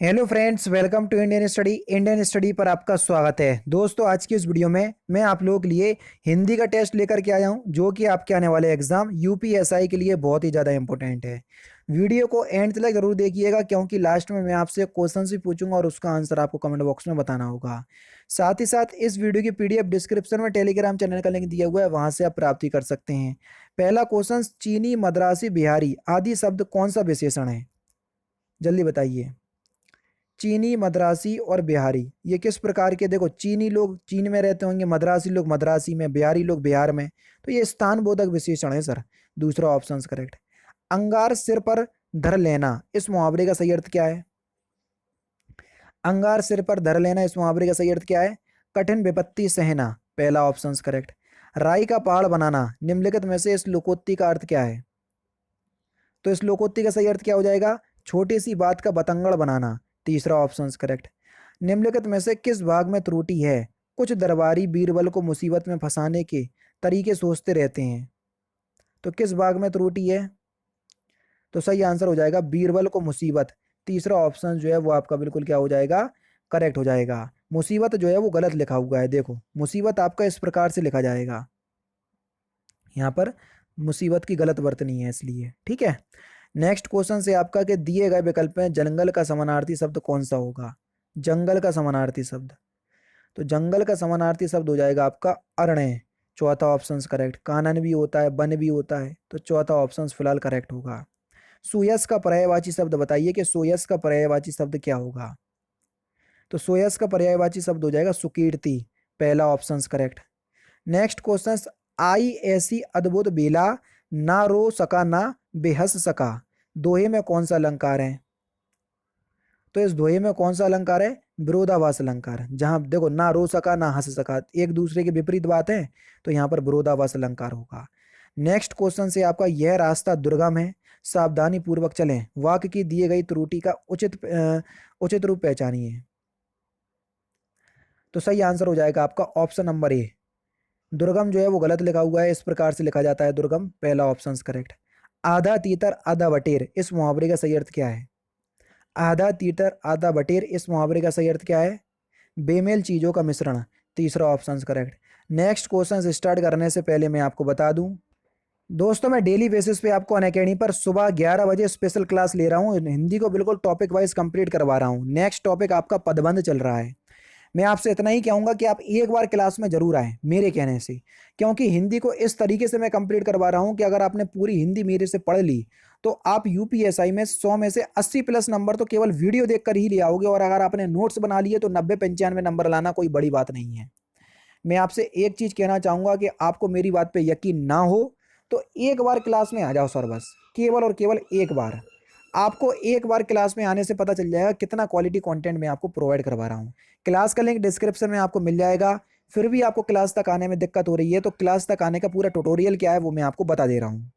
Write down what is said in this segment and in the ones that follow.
Hello friends, welcome to Indian study पर आपका स्वागत है। दोस्तों, आज की इस वीडियो में मैं आप लोगों के लिए हिंदी का टेस्ट लेकर के आया हूं, जो कि आपके आने वाले एग्जाम यूपीएसआई के लिए बहुत ही ज़्यादा इंपॉर्टेंट है। वीडियो को एंड तक जरूर देखिएगा, क्योंकि लास्ट में मैं आपसे क्वेश्चन भी पूछूंगा और उसका आंसर आपको कमेंट बॉक्स में बताना होगा। साथ ही साथ इस वीडियो की पीडीएफ डिस्क्रिप्शन में टेलीग्राम चैनल का लिंक दिया हुआ है, वहां से आप प्राप्ति कर सकते हैं। पहला क्वेश्चन, चीनी, मद्रासी, बिहारी आदि शब्द कौन सा विशेषण है? जल्दी बताइए। चीनी, मद्रासी और बिहारी ये किस प्रकार के? देखो, चीनी लोग चीन में रहते होंगे, मद्रासी लोग मद्रासी में, बिहारी लोग बिहार में। तो ये स्थान बोधक विशेषण है सर। दूसरा ऑप्शन करेक्ट। अंगार सिर पर धर लेना, इस मुहावरे का सही अर्थ क्या है? अंगार सिर पर धर लेना, इस मुहावरे का सही अर्थ क्या है? कठिन विपत्ति सहना। पहला ऑप्शन करेक्ट। राई का पहाड़ बनाना, निम्नलिखित में से इस लोकोक्ति का अर्थ क्या है? तो इस लोकोक्ति का सही अर्थ क्या हो जाएगा? छोटी सी बात का बतंगड़ बनाना। तीसरा ऑप्शन करेक्ट। निम्नलिखित में से किस भाग में त्रुटि है? कुछ दरबारी बीरबल को मुसीबत में फंसाने के तरीके सोचते रहते हैं। तो किस भाग में त्रुटि है? तो सही आंसर हो जाएगा बीरबल को मुसीबत। तीसरा ऑप्शन जो है वो आपका बिल्कुल क्या हो जाएगा? करेक्ट हो जाएगा। मुसीबत जो है वो गलत लिखा हुआ है। देखो, मुसीबत आपका इस प्रकार से लिखा जाएगा, यहाँ पर मुसीबत की गलत वर्तनी है इसलिए। ठीक है। नेक्स्ट क्वेश्चन से आपका कि दिए गए विकल्प में जंगल का समानार्थी शब्द कौन सा होगा? जंगल का समानार्थी शब्द, तो जंगल का समानार्थी शब्द हो जाएगा आपका अरण्य। चौथा ऑप्शन करेक्ट। कानन भी होता है, वन भी होता है, तो चौथा ऑप्शन फिलहाल करेक्ट होगा। सुयस का पर्यायवाची शब्द बताइए कि सुयस का पर्यायवाची शब्द क्या होगा? तो सुयस का पर्यायवाची शब्द हो जाएगा सुकीर्ति। पहला ऑप्शन करेक्ट। नेक्स्ट क्वेश्चन, आई ऐसी अद्भुत बेला, ना रो सका ना बेहस सका, दोहे में कौन सा अलंकार है? तो इस दोहे में कौन सा अलंकार है? विरोधाभास अलंकार। जहां देखो, ना रो सका ना हंस सका, एक दूसरे के विपरीत बात है, तो यहाँ पर विरोधाभास अलंकार होगा। नेक्स्ट क्वेश्चन से आपका, यह रास्ता दुर्गम है, सावधानी पूर्वक चलें, वाक्य की दिए गई त्रुटि का उचित रूप पहचानिए। तो सही आंसर हो जाएगा आपका ऑप्शन नंबर ए। दुर्गम जो है वो गलत लिखा हुआ है, इस प्रकार से लिखा जाता है दुर्गम। पहला ऑप्शन करेक्ट। आधा तीतर आधा बटेर, इस मुहावरे का सही अर्थ क्या है? आधा तीतर आधा बटेर, इस मुहावरे का सही अर्थ क्या है? बेमेल चीजों का मिश्रण। तीसरा option correct. Next question start करने से पहले मैं आपको बता दूं, दोस्तों, मैं डेली बेसिस पे आपको अनअकैडमी पर सुबह 11 बजे स्पेशल क्लास ले रहा हूं। हिंदी को बिल्कुल टॉपिक वाइज कंप्लीट करवा रहा हूं। नेक्स्ट टॉपिक आपका पदबंध चल रहा है। मैं आपसे इतना ही कहूंगा कि आप एक बार क्लास में जरूर आएं मेरे कहने से, क्योंकि हिंदी को इस तरीके से मैं कंप्लीट करवा रहा हूं कि अगर आपने पूरी हिंदी मेरे से पढ़ ली तो आप यूपीएसआई में 100 में से 80 प्लस नंबर तो केवल वीडियो देखकर ही ले आओगे, और अगर आपने नोट्स बना लिए तो 90-95 नंबर लाना कोई बड़ी बात नहीं है। मैं आपसे एक चीज कहना चाहूंगा कि आपको मेरी बात पे यकीन ना हो तो एक बार क्लास में आ जाओ सर, बस केवल और केवल एक बार। आपको एक बार क्लास में आने से पता चल जाएगा कितना क्वालिटी कंटेंट मैं आपको प्रोवाइड करवा रहा हूँ। क्लास का लिंक डिस्क्रिप्शन में आपको मिल जाएगा। फिर भी आपको क्लास तक आने में दिक्कत हो रही है, तो क्लास तक आने का पूरा ट्यूटोरियल क्या है वो मैं आपको बता दे रहा हूँ।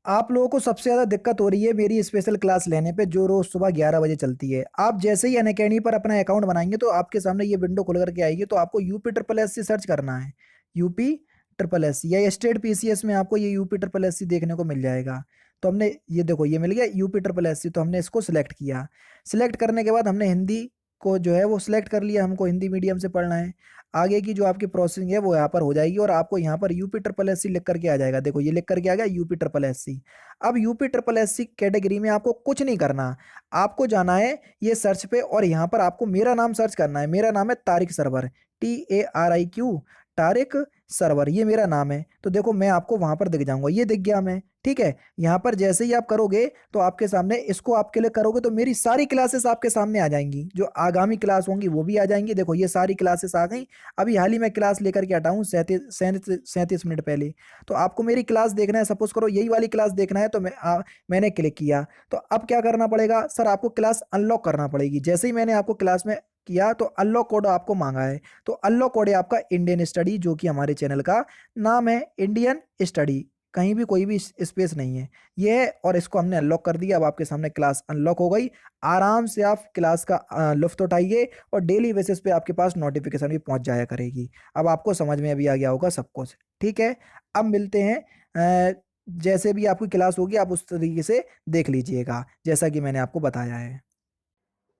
आप लोगों को सबसे ज़्यादा दिक्कत हो रही है मेरी स्पेशल क्लास लेने पे, जो रोज़ सुबह 11 बजे चलती है। आप जैसे ही अनअकैडमी पर अपना अकाउंट बनाएंगे तो आपके सामने ये विंडो खुल करके आएगी, तो आपको UP triple S C search करना है। यूपी ट्रिपल एस सी या स्टेट पीसीएस में आपको ये यूपी ट्रिपल एस सी देखने को मिल जाएगा। तो हमने ये देखो, ये मिल गया यूपी ट्रिपल एस सी, तो हमने इसको सिलेक्ट किया। सिलेक्ट करने के बाद हमने हिंदी को जो है वो सिलेक्ट कर लिया, हमको हिंदी मीडियम से पढ़ना है। आगे की जो आपकी प्रोसेसिंग है वो यहाँ पर हो जाएगी, और आपको यहाँ पर यूपी ट्रिपल एस सी लिख करके आ जाएगा। देखो, ये लिख करके आ गया यूपी ट्रिपल एस सी। अब UP triple S C category में आपको कुछ नहीं करना, आपको जाना है ये सर्च पे, और यहाँ पर आपको मेरा नाम सर्च करना है। मेरा नाम है तारिक सरवर, TARIQ, तारिक सरवर, ये मेरा नाम है। तो देखो, मैं आपको वहां पर दिख जाऊंगा, ये दिख गया मैं। ठीक है। यहाँ पर जैसे ही आप करोगे तो आपके सामने, इसको आप क्लिक करोगे तो मेरी सारी क्लासेस आपके सामने आ जाएंगी, जो आगामी क्लास होंगी वो भी आ जाएंगी। देखो, ये सारी क्लासेस आ गई। अभी हाल ही में क्लास लेकर के हटा हूँ 37 मिनट पहले। तो आपको मेरी क्लास देखना है, सपोज करो यही वाली क्लास देखना है, तो मैंने क्लिक किया। तो अब क्या करना पड़ेगा सर? आपको क्लास अनलॉक करना पड़ेगी। जैसे ही मैंने आपको क्लास में किया तो अनलॉक कोड आपको मांगा है। तो अनलॉक कोड है आपका इंडियन स्टडी, जो कि हमारे चैनल का नाम है इंडियन स्टडी। कहीं भी कोई भी स्पेस नहीं है ये है, और इसको हमने अनलॉक कर दिया। अब आपके सामने क्लास अनलॉक हो गई। आराम से आप क्लास का लुफ्त उठाइए, और डेली बेसिस पे आपके पास नोटिफिकेशन भी पहुंच जाया करेगी। अब आपको समझ में अभी आ गया होगा सब कुछ। ठीक है। अब मिलते हैं। जैसे भी आपकी क्लास होगी आप उस तरीके से देख लीजिएगा, जैसा कि मैंने आपको बताया है।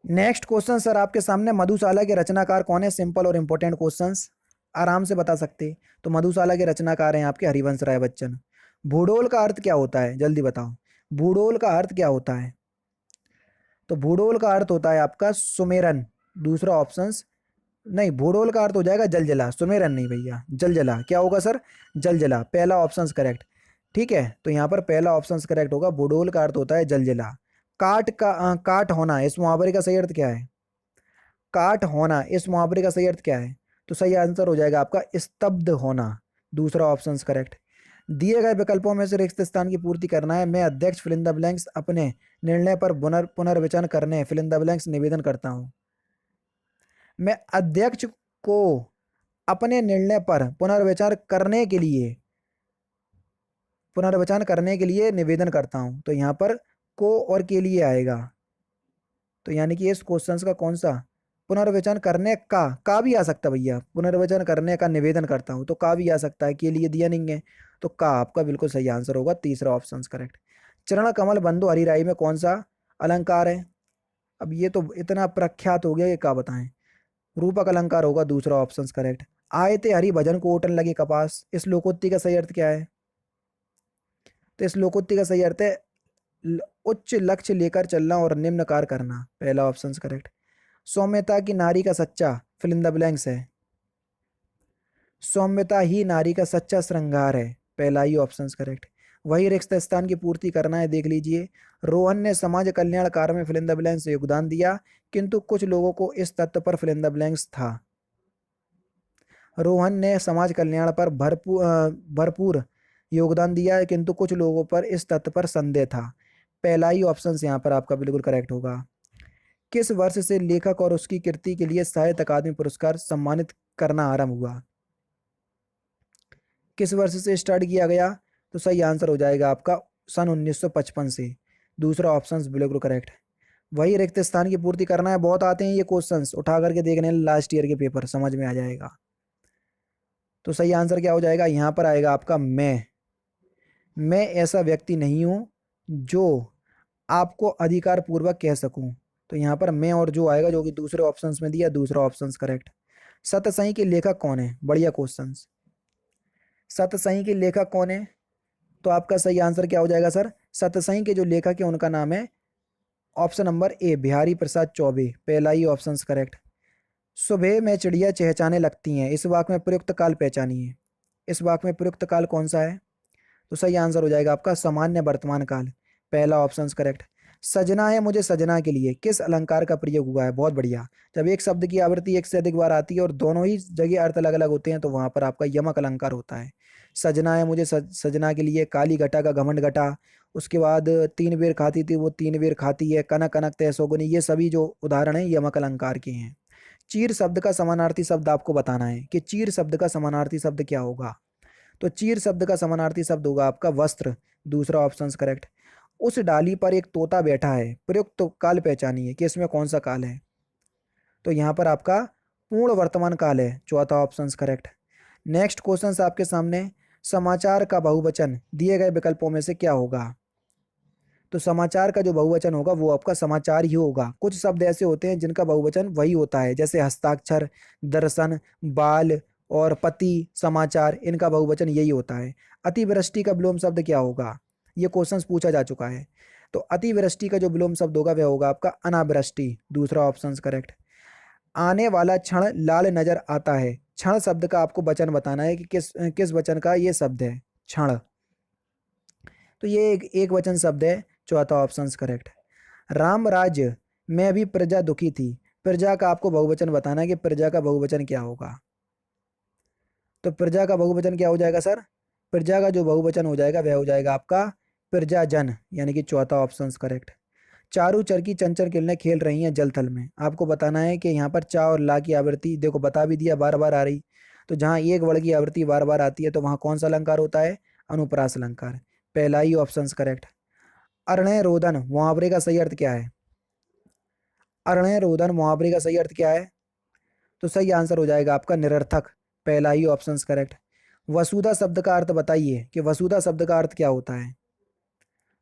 नेक्स्ट क्वेश्चन सर आपके सामने, मधुशाला के रचनाकार कौन है? सिंपल और इंपॉर्टेंट क्वेश्चंस, आराम से बता सकते। तो मधुशाला के रचनाकार हैं आपके हरिवंश राय बच्चन। भूडोल का अर्थ क्या होता है, जल्दी बताओ। भूडोल का अर्थ क्या होता है? तो भूडोल का अर्थ होता है आपका सुमेरन। दूसरा ऑप्शन नहीं, भूडोल का अर्थ हो जाएगा जलजला, सुमेरन नहीं भैया, जलजला। क्या होगा सर? जलजला। पहला ऑप्शन करेक्ट। ठीक है, तो यहाँ पर पहला ऑप्शन करेक्ट होगा, भूडोल का अर्थ होता है जलजला। काट होना, इस मुहावरे का सही अर्थ क्या है? काट होना, इस मुहावरे का सही अर्थ क्या है? तो सही आंसर हो जाएगा आपका स्तब्ध होना। दूसरा ऑप्शन करेक्ट। दिए गए विकल्पों में से रिक्त स्थान की पूर्ति करना है। मैं अध्यक्ष फिल इन द ब्लैंक्स अपने निर्णय पर पुनर्विचार करने फिल इन द ब्लैंक्स निवेदन करता हूं। मैं अध्यक्ष को अपने निर्णय पर पुनर्विचार करने के लिए निवेदन करता हूं। तो यहां पर को और के लिए आएगा। तो यानी कि इस क्वेश्चन का कौन सा? पुनर्विचार करने का भी आ सकता है भैया, पुनर्विचार करने का निवेदन करता हूं, तो का भी आ सकता है, के लिए दिया नहीं है। तो का आपका बिल्कुल सही आंसर होगा, तीसरा ऑप्शन करेक्ट। चरण कमल बंधु हरिराई में कौन सा अलंकार है? अब ये तो इतना प्रख्यात हो गया, ये क्या बताएं। रूपक अलंकार होगा, दूसरा ऑप्शन करेक्ट। आए थे हरि भजन को ओटन लगे कपास, इस लोकोक्ति का सही अर्थ क्या है? तो इस लोकोक्ति का सही अर्थ है उच्च लक्ष्य लेकर चलना और निम्न कार्य करना। पहला ऑप्शन करेक्ट। सौम्यता की नारी का सच्चा फिल इन द ब्लैंक्स है। सौम्यता ही नारी का सच्चा श्रृंगार है। पहला ही ऑप्शन करेक्ट। वही रिक्त स्थान की पूर्ति करना है, देख लीजिए। रोहन ने समाज कल्याण कार्य में फिल इन द ब्लैंक्स योगदान दिया, किंतु कुछ लोगों को इस तत्व पर फिल इन द ब्लैंक्स था। रोहन ने समाज कल्याण पर भरपूर योगदान दिया है, किंतु कुछ लोगों पर इस तथ्य पर संदेह था। पहला ही ऑप्शन यहाँ पर आपका बिल्कुल करेक्ट होगा। किस वर्ष से लेखक और उसकी कृति के लिए साहित्य अकादमी पुरस्कार सम्मानित करना आरंभ हुआ? किस वर्ष से स्टार्ट किया गया? तो सही आंसर हो जाएगा आपका सन 1955 से। दूसरा ऑप्शन बिल्कुल करेक्ट। वही रिक्त स्थान की पूर्ति करना है। बहुत आते हैं ये क्वेश्चंस, उठा करके देखने लास्ट ईयर के पेपर, समझ में आ जाएगा। तो सही आंसर क्या हो जाएगा? यहाँ पर आएगा आपका मैं ऐसा व्यक्ति नहीं हूं जो आपको अधिकार पूर्वक कह सकूं। तो यहाँ पर मैं और जो आएगा, जो कि दूसरे ऑप्शंस में दिया, दूसरा ऑप्शन करेक्ट। सतसई के लेखक कौन है? बढ़िया क्वेश्चन। सतसई के लेखक कौन है? तो आपका सही आंसर क्या हो जाएगा सर? सतसई के जो लेखक है उनका नाम है option number A, Bihari Prasad Choubey. पहला ही ऑप्शन करेक्ट। सुबह में चिड़िया चहचाने लगती हैं, इस वाक्य में प्रयुक्त काल पहचानिए। इस वाक्य में प्रयुक्त काल कौन सा है? तो सही आंसर हो जाएगा आपका सामान्य वर्तमान काल। पहला ऑप्शन करेक्ट। सजना है मुझे सजना के लिए, किस अलंकार का प्रयोग हुआ है? बहुत बढ़िया। जब एक शब्द की आवृत्ति एक से अधिक बार आती है और दोनों ही जगह अर्थ अलग अलग होते हैं, तो वहां पर आपका यमक अलंकार होता है। सजना है मुझे सजना के लिए, काली घटा का घमंड घटा, उसके बाद तीन बेर खाती थी वो तीन बेर खाती है, कनक कनक तैसोगुनी, ये सभी जो उदाहरण है यमक अलंकार के हैं। चीर शब्द का समानार्थी शब्द आपको बताना है कि चीर शब्द का समानार्थी शब्द क्या होगा। तो चीर शब्द का समानार्थी शब्द होगा आपका वस्त्र। दूसरा ऑप्शन करेक्ट। उस डाली पर एक तोता बैठा है, प्रयुक्त तो काल पहचानिए कि इसमें कौन सा काल है? तो यहाँ पर आपका पूर्ण वर्तमान काल है। चौथा ऑप्शन करेक्ट। नेक्स्ट क्वेश्चन आपके सामने, समाचार का बहुवचन दिए गए विकल्पों में से क्या होगा? तो समाचार का जो बहुवचन होगा वो आपका समाचार ही होगा। कुछ शब्द ऐसे होते हैं जिनका बहुवचन वही होता है, जैसे हस्ताक्षर, दर्शन, बाल और पति, समाचार, इनका बहुवचन यही होता है। अतिवृष्टि का विलोम शब्द क्या होगा? ये क्वेश्चन पूछा जा चुका है। तो अतिवृष्टि का जो विलोम शब्द होगा वह होगा आपका अनावृष्टि। दूसरा ऑप्शन करेक्ट। आने वाला क्षण लाल नजर आता है, क्षण शब्द का आपको वचन बताना है कि किस किस वचन का ये शब्द है, क्षण। तो ये एक वचन शब्द है। चौथा ऑप्शन करेक्ट। राम राज्य में भी प्रजा दुखी थी, प्रजा का आपको बहुवचन बताना है कि प्रजा का बहुवचन क्या होगा। तो प्रजा का बहुवचन क्या हो जाएगा सर? प्रजा का जो बहुवचन हो जाएगा वह हो जाएगा आपका प्रजाजन, यानी कि चौथा ऑप्शन करेक्ट। चारू चरकी चंचल किरणें खेल रही हैं जल थल में, आपको बताना है कि यहाँ पर चा और ला की आवृत्ति देखो बता भी दिया, बार बार आ रही। तो जहाँ एक वर्ड की आवृत्ति बार बार आती है तो वहाँ कौन सा अलंकार होता है? अनुप्रास अलंकार। पहला ही ऑप्शन करेक्ट। अरणय रोदन मुहावरे का सही अर्थ क्या है? अरणय रोदन मुहावरे का सही अर्थ क्या है? तो सही आंसर हो जाएगा आपका निरर्थक। पहला ही ऑप्शन करेक्ट। वसुधा शब्द का अर्थ बताइए कि वसुधा शब्द का अर्थ क्या होता है?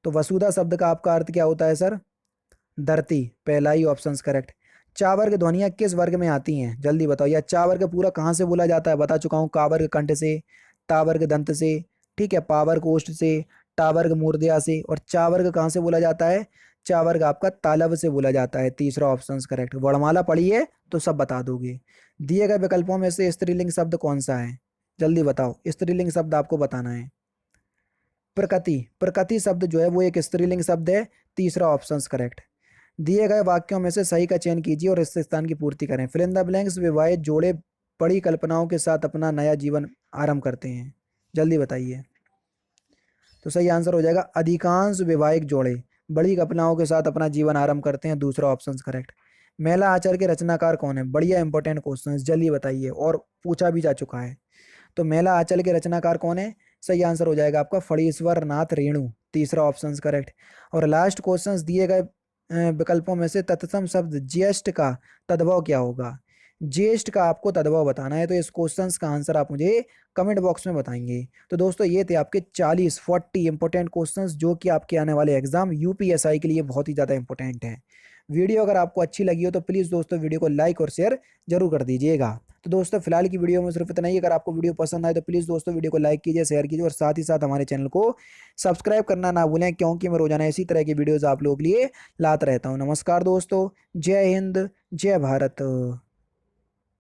तो वसुधा शब्द का आपका अर्थ क्या होता है सर? धरती, पहला ही ऑप्शन करेक्ट। चा वर्ग ध्वनियां किस वर्ग में आती हैं, जल्दी बताओ। या चा वर्ग पूरा कहाँ से बोला जाता है, बता चुका हूँ। का वर्ग कंठ से, ता वर्ग दंत से, ठीक है, पा वर्ग ओष्ठ से, टा वर्ग मूर्धया से, और चा वर्ग कहाँ से बोला जाता है, चा वर्ग आपका तालव से बोला जाता है। तीसरा ऑप्शन करेक्ट। वर्णमाला पढ़ी है तो सब बता दोगे। दिए गए विकल्पों में से स्त्रीलिंग शब्द कौन सा है, जल्दी बताओ। स्त्रीलिंग शब्द आपको बताना है। प्रकृति, प्रकृति शब्द जो है वो एक स्त्रीलिंग शब्द है। तीसरा ऑप्शन करेक्ट। दिए गए वाक्यों में से सही का चयन कीजिए और रिक्त स्थान की पूर्ति करें। फिल इन द ब्लैंक्स, विवाहित जोड़े बड़ी कल्पनाओं के साथ अपना नया जीवन आरंभ करते हैं, जल्दी बताइए। तो सही आंसर हो जाएगा अधिकांश वैवाहिक जोड़े बड़ी कल्पनाओं के साथ अपना जीवन आरंभ करते हैं। दूसरा ऑप्शन करेक्ट। महिला आचार के रचनाकार कौन है, बढ़िया इंपॉर्टेंट क्वेश्चन, जल्दी बताइए, और पूछा भी जा चुका है। तो महिला आंचल के रचनाकार कौन है, सही आंसर हो जाएगा आपका फणीश्वर नाथ रेणु। तीसरा ऑप्शन करेक्ट। और लास्ट क्वेश्चन दिए गए विकल्पों में से तत्सम शब्द ज्येष्ठ का तद्भव क्या होगा। ज्येष्ठ का आपको तद्भव बताना है, तो इस क्वेश्चन का आंसर आप मुझे कमेंट बॉक्स में बताएंगे। तो दोस्तों ये थे आपके 40 इंपॉर्टेंट क्वेश्चंस जो कि आपके आने वाले एग्जाम यूपीएसआई के लिए बहुत ही ज़्यादा इंपॉर्टेंट है। वीडियो अगर आपको अच्छी लगी हो तो प्लीज़ दोस्तों वीडियो को लाइक और शेयर जरूर कर दीजिएगा। तो दोस्तों फिलहाल की वीडियो में सिर्फ इतना ही। अगर आपको वीडियो पसंद आए तो प्लीज़ दोस्तों वीडियो को लाइक कीजिए, शेयर कीजिए, और साथ ही साथ हमारे चैनल को सब्सक्राइब करना ना भूलें, क्योंकि मैं रोजाना इसी तरह की वीडियोज़ आप लोगों के लिए लाता रहता हूँ। नमस्कार दोस्तों, जय हिंद, जय भारत।